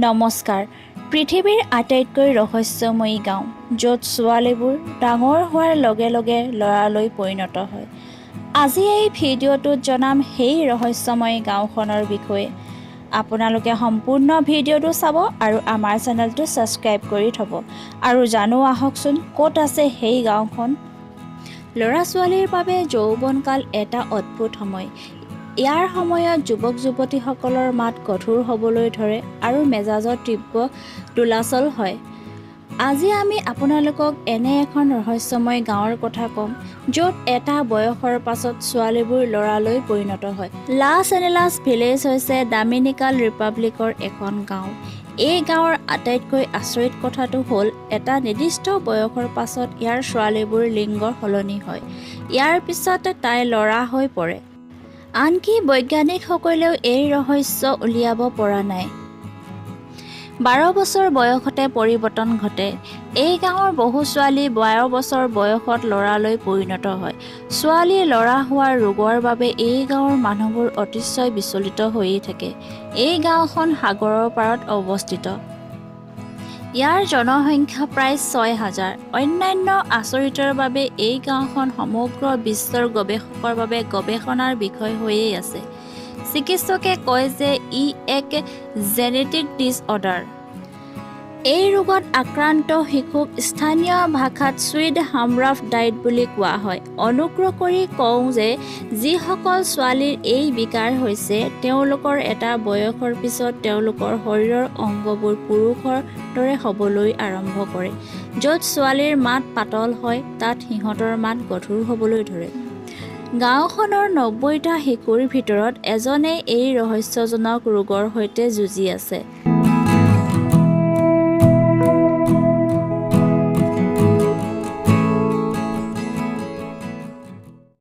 নমস্কাৰ। পৃথিৱীৰ আটাইতকৈ ৰহস্যময়ী গাঁও, য'ত ছোৱালীবোৰ ডাঙৰ হোৱাৰ লগে লগে ল'ৰালৈ পৰিণত হয়। আজি এই ভিডিঅ'টোত জনাম সেই ৰহস্যময়ী গাঁওখনৰ বিষয়ে। আপোনালোকে সম্পূৰ্ণ ভিডিঅ'টো চাব আৰু আমাৰ চেনেলটো ছাবস্ক্ৰাইব কৰি থ'ব। আৰু জানো আহকচোন ক'ত আছে সেই গাঁওখন। ল'ৰা-ছোৱালীৰ বাবে যৌৱনকাল এটা অদ্ভুত সময়। ইয়াৰ সময়ত যুৱক-যুৱতীসকলৰ মাত কঠোৰ হ'বলৈ ধৰে আৰু মেজাজত তীব্ৰ দোলাচল হয়। আজি আমি আপোনালোকক এনে এখন ৰহস্যময় গাঁৱৰ কথা ক'ম, য'ত এটা বয়সৰ পাছত ছোৱালীবোৰ ল'ৰালৈ পৰিণত হয়। লাছ এঞ্জেলাছ ভিলেজ হৈছে ডমিনিকান ৰিপাব্লিকৰ এখন গাঁও। এই গাঁৱৰ আটাইতকৈ আচৰিত কথাটো হ'ল এটা নিৰ্দিষ্ট বয়সৰ পাছত ইয়াৰ ছোৱালীবোৰ লিংগৰ সলনি হয়। ইয়াৰ পিছত তাই ল'ৰা হৈ পৰে। আনকি বৈজ্ঞানিকসকলেও এই ৰহস্য উলিয়াব পৰা নাই। 12 বছৰ বয়সতে পৰিৱৰ্তন ঘটে। এই গাঁৱৰ বহু ছোৱালী 12 বছৰ বয়সত ল'ৰালৈ পৰিণত হয়। ছোৱালী ল'ৰা হোৱাৰ ৰোগৰ বাবে এই গাঁৱৰ মানুহবোৰ অতিশয় বিচলিত হৈয়ে থাকে। এই গাঁওখন সাগৰৰ পাৰত অৱস্থিত। ইয়াৰ জনসংখ্যা প্ৰায় 6,000। অন্যান্য আচৰিতৰ বাবে এই গাঁওখন সমগ্ৰ বিশ্বৰ গৱেষকৰ বাবে গৱেষণাৰ বিষয় হৈয়ে আছে। চিকিৎসকে কয় যে ই এক জেনেটিক ডিছঅৰ্ডাৰ। এই ৰোগত আক্ৰান্ত শিশুক স্থানীয় ভাষাত ছুইড হামৰাফ ডায়েট বুলি কোৱা হয়। অনুগ্ৰহ কৰি কওঁ যে যিসকল ছোৱালীৰ এই বিকাৰ হৈছে, তেওঁলোকৰ এটা বয়সৰ পিছত তেওঁলোকৰ শৰীৰৰ অংগবোৰ পুৰুষৰ দৰে হ'বলৈ আৰম্ভ কৰে। য'ত ছোৱালীৰ মাত পাতল হয়, তাত সিহঁতৰ মাত গধুৰ হ'বলৈ ধৰে। গাঁওখনৰ 90টা শিশুৰ ভিতৰত এজনেই এই ৰহস্যজনক ৰোগৰ সৈতে যুঁজি আছে।